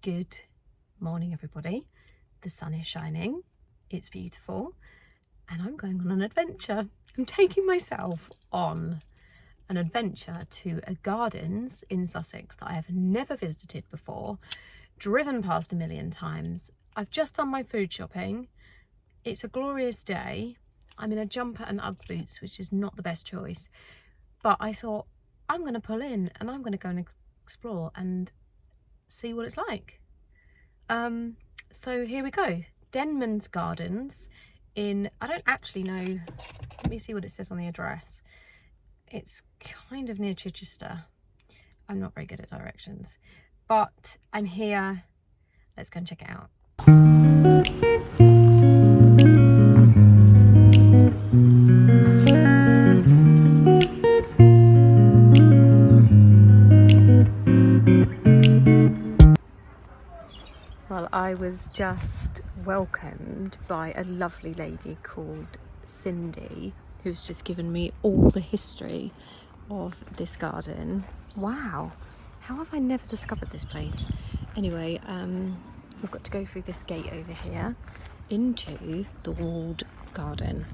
Good morning, everybody. The sun is shining, it's beautiful, and I'm going on an adventure. I'm taking myself on an adventure to a gardens in Sussex that I have never visited before, driven past a million times. I've just done my food shopping. It's a glorious day. I'm in a jumper and Ugg boots, which is not the best choice, but I thought I'm going to pull in and I'm going to go and explore and see what it's like. So here we go. Denmans Gardens in, I don't actually know, let me see what it says on the address. It's kind of near Chichester. I'm not very good at directions, but I'm here. Let's go and check it out. Well, I was just welcomed by a lovely lady called Cindy, who's just given me all the history of this garden. Wow, how have I never discovered this place? Anyway, we've got to go through this gate over here into the walled garden.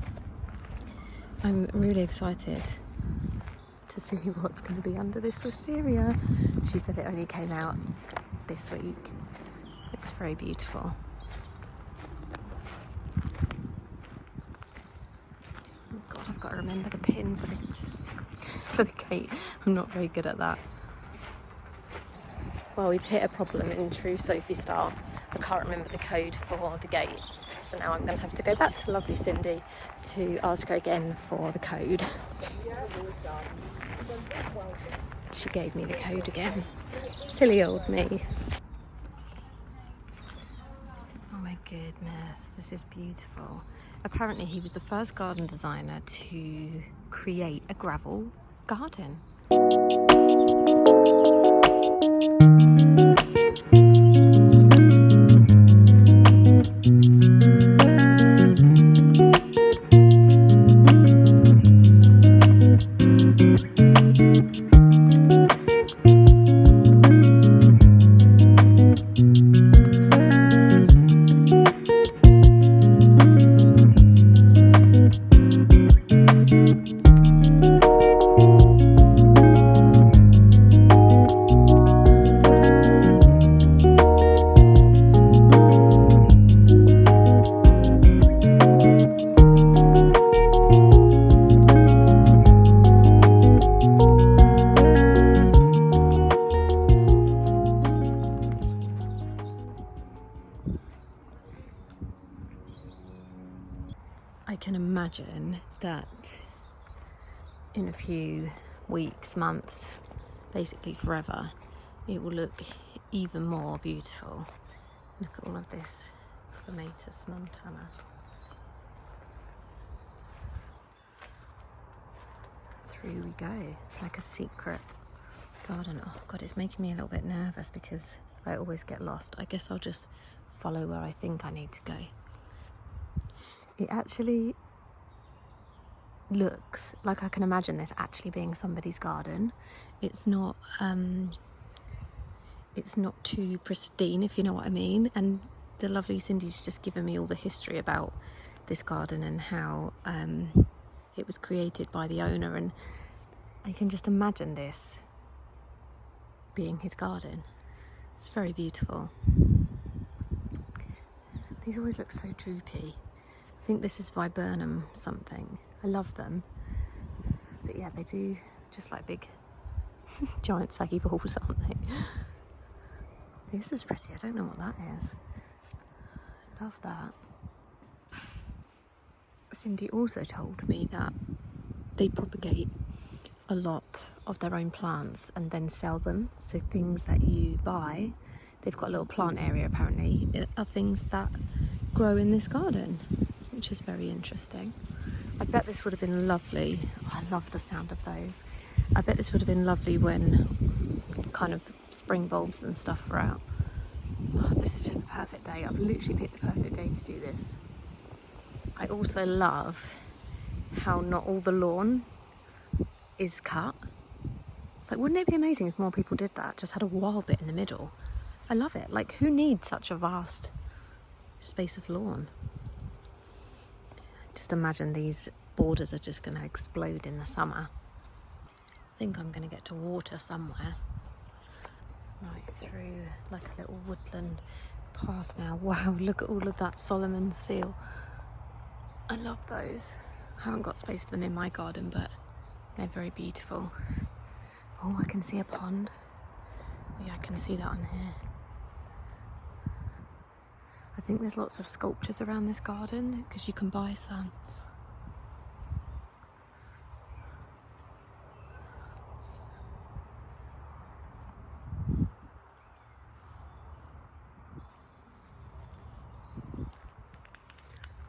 I'm really excited to see what's going to be under this wisteria. She said it only came out this week. Looks very beautiful. Oh God, I've got to remember the pin for the gate. I'm not very good at that. Well, we've hit a problem in true Sophie style. I can't remember the code for the gate, so now I'm going to have to go back to lovely Cindy to ask her again for the code. She gave me the code again. Silly old me. Oh my goodness, this is beautiful. Apparently he was the first garden designer to create a gravel garden. I can imagine that in a few weeks, months, basically forever, it will look even more beautiful. Look at all of this Clematis montana. Through we go. It's like a secret garden. Oh God, it's making me a little bit nervous because I always get lost. I guess I'll just follow where I think I need to go. It actually looks like I can imagine this actually being somebody's garden. It's not too pristine, if you know what I mean. And the lovely Cindy's just given me all the history about this garden and how it was created by the owner, and I can just imagine this being his garden. It's very beautiful. These always look so droopy. I think this is viburnum something. I love them. But yeah, they do just like big giant saggy balls, aren't they? This is pretty. I don't know what that is. Love that. Cindy also told me that they propagate a lot of their own plants and then sell them. So things that you buy, they've got a little plant area apparently, are things that grow in this garden, which is very interesting. I bet this would have been lovely. Oh, I love the sound of those. I bet this would have been lovely when kind of spring bulbs and stuff were out. Oh, this is just the perfect day. I've literally picked the perfect day to do this. I also love how not all the lawn is cut. Like, wouldn't it be amazing if more people did that? Just had a wild bit in the middle. I love it. Like, who needs such a vast space of lawn? Just imagine these borders are just going to explode in the summer. I think I'm going to get to water somewhere. Right through like a little woodland path now. Wow, look at all of that Solomon seal. I love those. I haven't got space for them in my garden, but they're very beautiful. Oh, I can see a pond. Yeah, I can see that on here. I think there's lots of sculptures around this garden because you can buy some.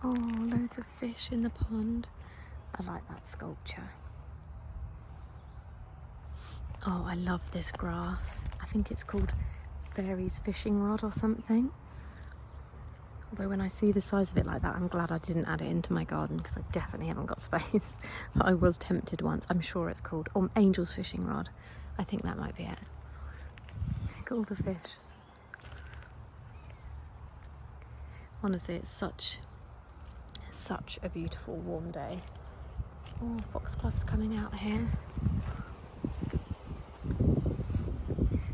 Oh, loads of fish in the pond. I like that sculpture. Oh, I love this grass. I think it's called Fairy's fishing rod or something. Although when I see the size of it like that, I'm glad I didn't add it into my garden because I definitely haven't got space. But I was tempted once. I'm sure it's called Angel's fishing rod. I think that might be it. Look at all the fish. Honestly, it's such a beautiful warm day. Oh, foxglove's coming out here.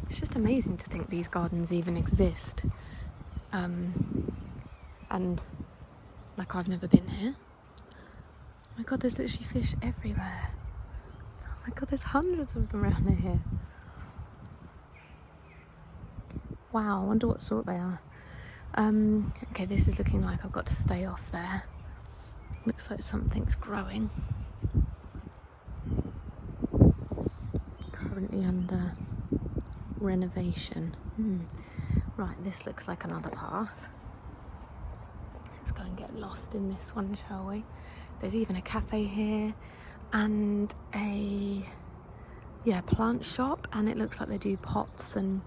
It's just amazing to think these gardens even exist. And like, I've never been here. Oh my God, there's literally fish everywhere. Oh my God, there's hundreds of them around here. Wow, I wonder what sort they are. Okay, this is looking like I've got to stay off there. Looks like something's growing. Currently under renovation. Right, this looks like another path. Let's go and get lost in this one, shall we? There's even a cafe here and a plant shop, and it looks like they do pots and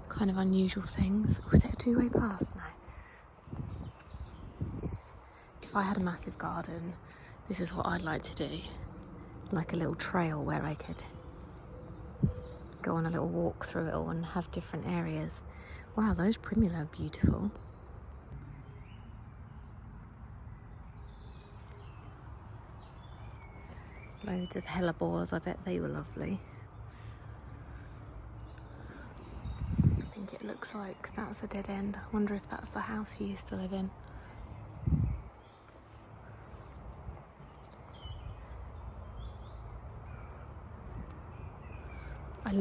kind of unusual things. Oh, is it a two-way path? No. If I had a massive garden, this is what I'd like to do. Like a little trail where I could go on a little walk through it all and have different areas. Wow, those primula are beautiful. Loads of hellebores, I bet they were lovely. I think it looks like that's a dead end. I wonder if that's the house he used to live in. I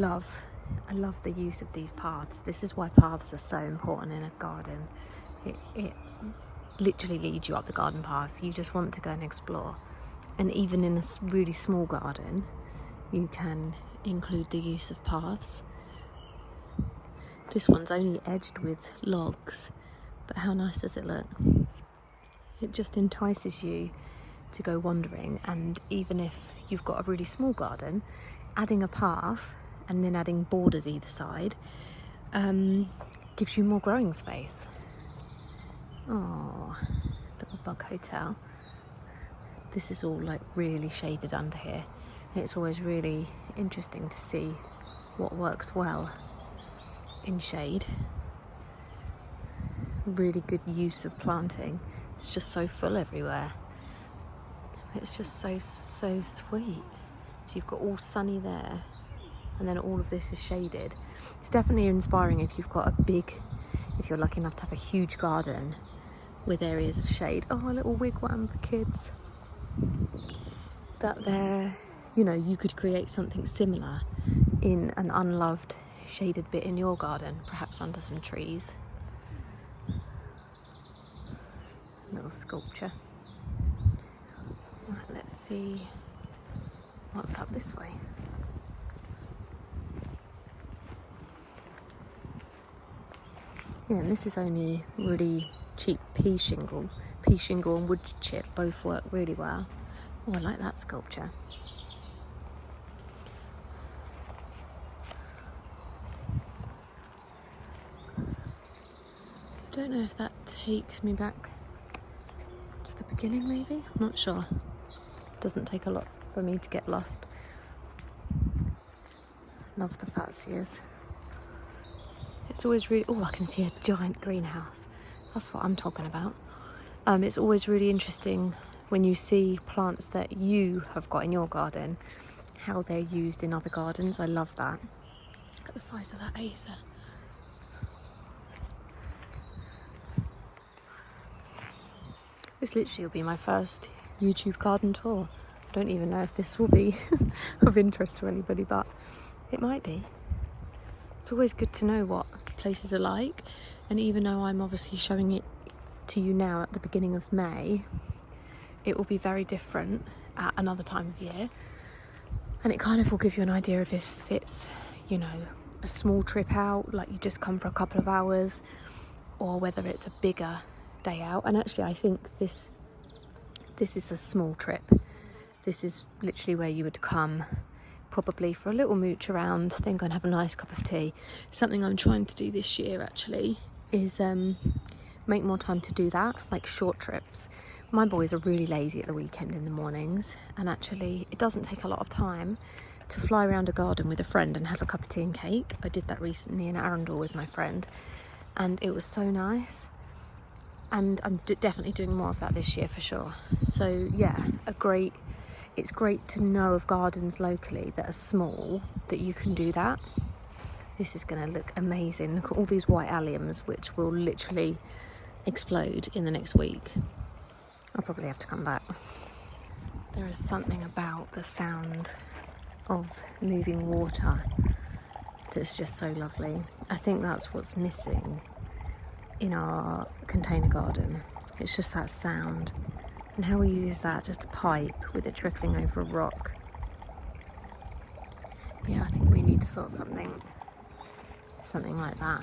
love the use of these paths. This is why paths are so important in a garden. It literally leads you up the garden path. You just want to go and explore. And even in a really small garden, you can include the use of paths. This one's only edged with logs, but how nice does it look? It just entices you to go wandering, and even if you've got a really small garden, adding a path and then adding borders either side gives you more growing space. Oh, little bug hotel. This is all like really shaded under here. It's always really interesting to see what works well in shade. Really good use of planting. It's just so full everywhere. It's just so sweet. So you've got all sunny there, and then all of this is shaded. It's definitely inspiring if you've got if you're lucky enough to have a huge garden with areas of shade. Oh, a little wigwam for kids. That there, you could create something similar in an unloved shaded bit in your garden, perhaps under some trees. Little sculpture. Right, let's see what's up this way. Yeah, and this is only really cheap pea shingle. Pea shingle and wood chip both work really well. Oh, I like that sculpture. Don't know if that takes me back to the beginning, maybe? I'm not sure. Doesn't take a lot for me to get lost. Love the fatsias. It's It's always really, oh, I can see a giant greenhouse. That's what I'm talking about. It's always really interesting when you see plants that you have got in your garden, how they're used in other gardens. I love that. Look at the size of that acer. This literally will be my first YouTube garden tour. I don't even know if this will be of interest to anybody, but it might be. It's always good to know what places are like, and even though I'm obviously showing it to you now at the beginning of May, it will be very different at another time of year, and it kind of will give you an idea of if it's, you know, a small trip out, like you just come for a couple of hours, or whether it's a bigger day out. And actually I think this is a small trip. This is literally where you would come probably for a little mooch around, then go and have a nice cup of tea. Something I'm trying to do this year actually is make more time to do that, like short trips. My boys are really lazy at the weekend in the mornings, and actually it doesn't take a lot of time to fly around a garden with a friend and have a cup of tea and cake. I did that recently in Arundel with my friend, and it was so nice. And I'm definitely doing more of that this year for sure. So yeah, it's great to know of gardens locally that are small, that you can do that. This is going to look amazing. Look at all these white alliums, which will literally explode in the next week. I'll probably have to come back. There is something about the sound of moving water that's just so lovely. I think that's what's missing in our container garden. It's just that sound. And how easy is that? Just a pipe with it trickling over a rock. Yeah, I think we need to sort something like that.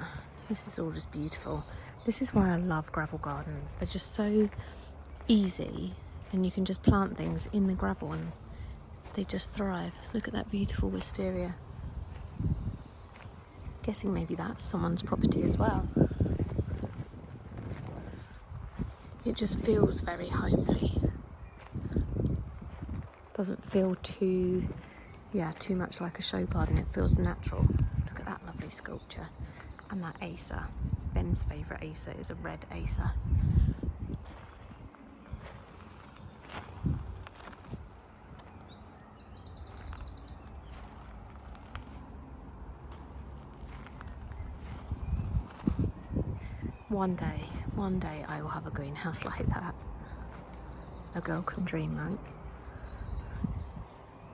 This is all just beautiful. This is why I love gravel gardens. They're just so easy, and you can just plant things in the gravel and they just thrive. Look at that beautiful wisteria. Guessing maybe that's someone's property as well. It just feels very homely. Doesn't feel too much like a show garden. It feels natural. Look at that lovely sculpture. And that acer. Ben's favourite acer is a red acer. One day I will have a greenhouse like that. A girl can dream, right?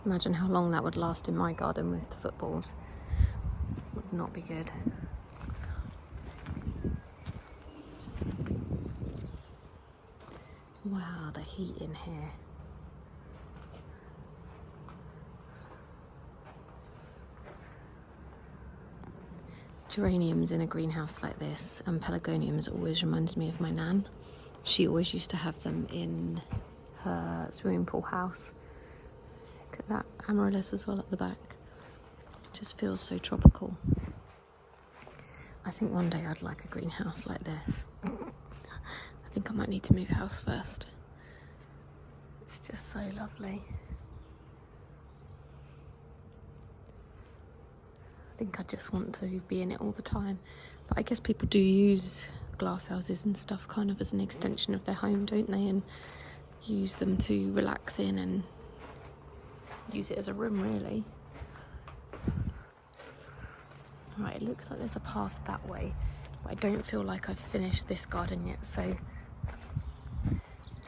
Imagine how long that would last in my garden with the footballs. Would not be good. Wow, the heat in here. Geraniums in a greenhouse like this and pelargoniums always reminds me of my nan. She always used to have them in her swimming pool house. Look at that amaryllis as well at the back. It just feels so tropical. I think one day I'd like a greenhouse like this. I think I might need to move house first. It's just so lovely. I think I just want to be in it all the time. But I guess people do use glass houses and stuff kind of as an extension of their home, don't they? And use them to relax in and use it as a room, really. Right, it looks like there's a path that way, but I don't feel like I've finished this garden yet, so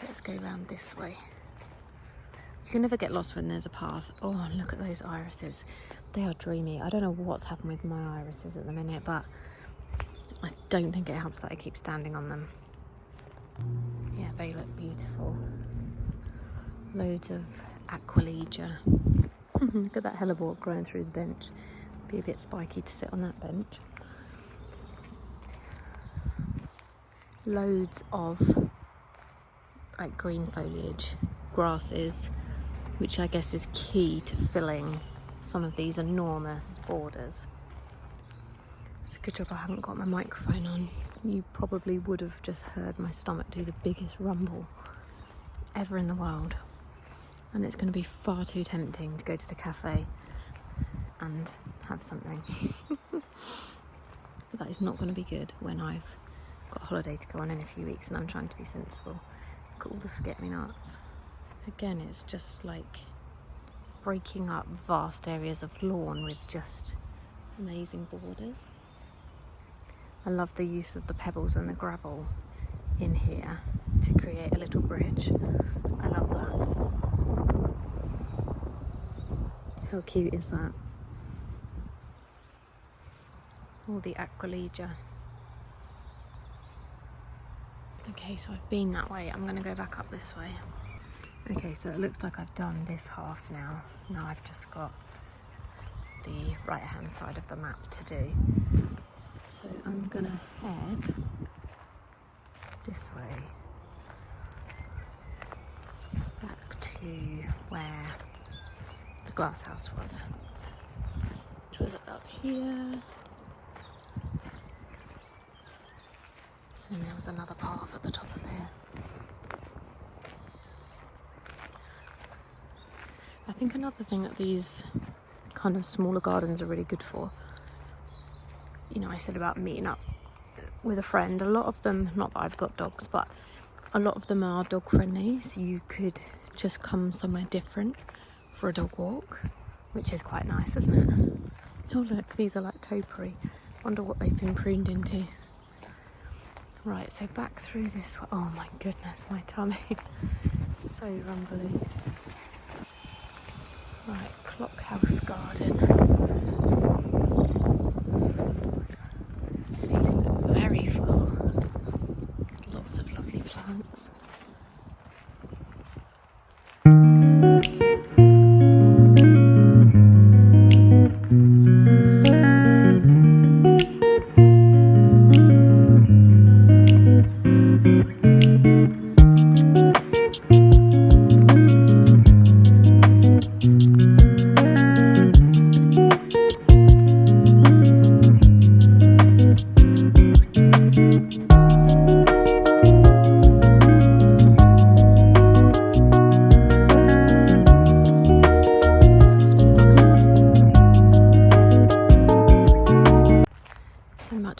let's go around this way. You can never get lost when there's a path. Oh, look at those irises. They are dreamy. I don't know what's happened with my irises at the minute, but I don't think it helps that I keep standing on them. Yeah, they look beautiful. Loads of Aquilegia. Look at that hellebore growing through the bench. Be a bit spiky to sit on that bench. Loads of like green foliage, grasses, which I guess is key to filling some of these enormous borders. It's a good job I haven't got my microphone on. You probably would have just heard my stomach do the biggest rumble ever in the world. And it's going to be far too tempting to go to the cafe and have something. But that is not going to be good when I've got a holiday to go on in a few weeks and I'm trying to be sensible. Look at all the forget-me-nots. Again, it's just like breaking up vast areas of lawn with just amazing borders. I love the use of the pebbles and the gravel in here to create a little bridge. I love that. How cute is that? All the aquilegia. Okay, so I've been that way. I'm going to go back up this way. Okay, so it looks like I've done this half now. Now I've just got the right hand side of the map to do. So I'm going to head this way back to where the glass house was, which was up here. And there was another path at the top of here. I think another thing that these kind of smaller gardens are really good for, you know, I said about meeting up with a friend. A lot of them, not that I've got dogs, but a lot of them are dog friendly. So you could just come somewhere different for a dog walk, which is quite nice, isn't it? Oh look, these are like topiary. Wonder what they've been pruned into. Right, so back through this way. Oh my goodness, my tummy. So rumbly. Right, Clockhouse Garden. These look very full. Lots of lovely plants.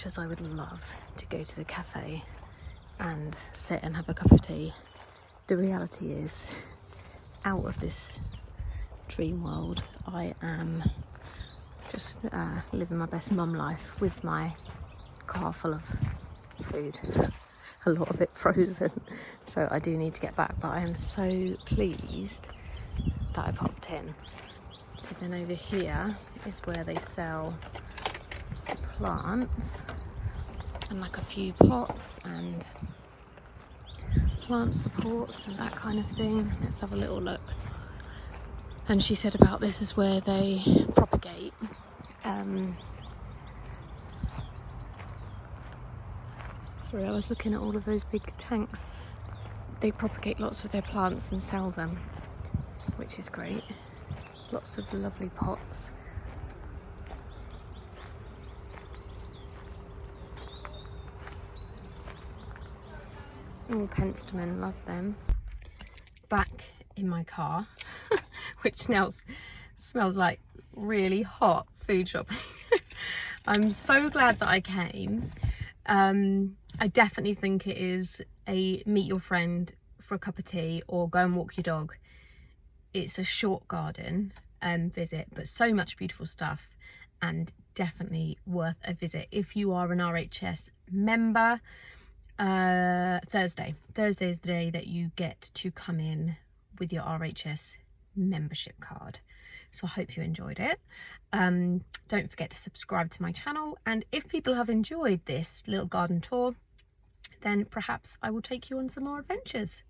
As I would love to go to the cafe and sit and have a cup of tea, the reality is, out of this dream world, I am just living my best mum life with my car full of food, a lot of it frozen, so I do need to get back, but I am so pleased that I popped in. So then over here is where they sell plants and like a few pots and plant supports and that kind of thing. Let's have a little look. And she said about this is where they propagate sorry, I was looking at all of those big tanks. They propagate lots of their plants and sell them, which is great. Lots of lovely pots. All Penstemon, love them. Back in my car, which now smells like really hot food shopping. I'm so glad that I came. I definitely think it is a meet your friend for a cup of tea or go and walk your dog. It's a short garden visit, but so much beautiful stuff, and definitely worth a visit if you are an RHS member. Thursday is the day that you get to come in with your RHS membership card. So I hope you enjoyed it. Don't forget to subscribe to my channel, and if people have enjoyed this little garden tour, then perhaps I will take you on some more adventures.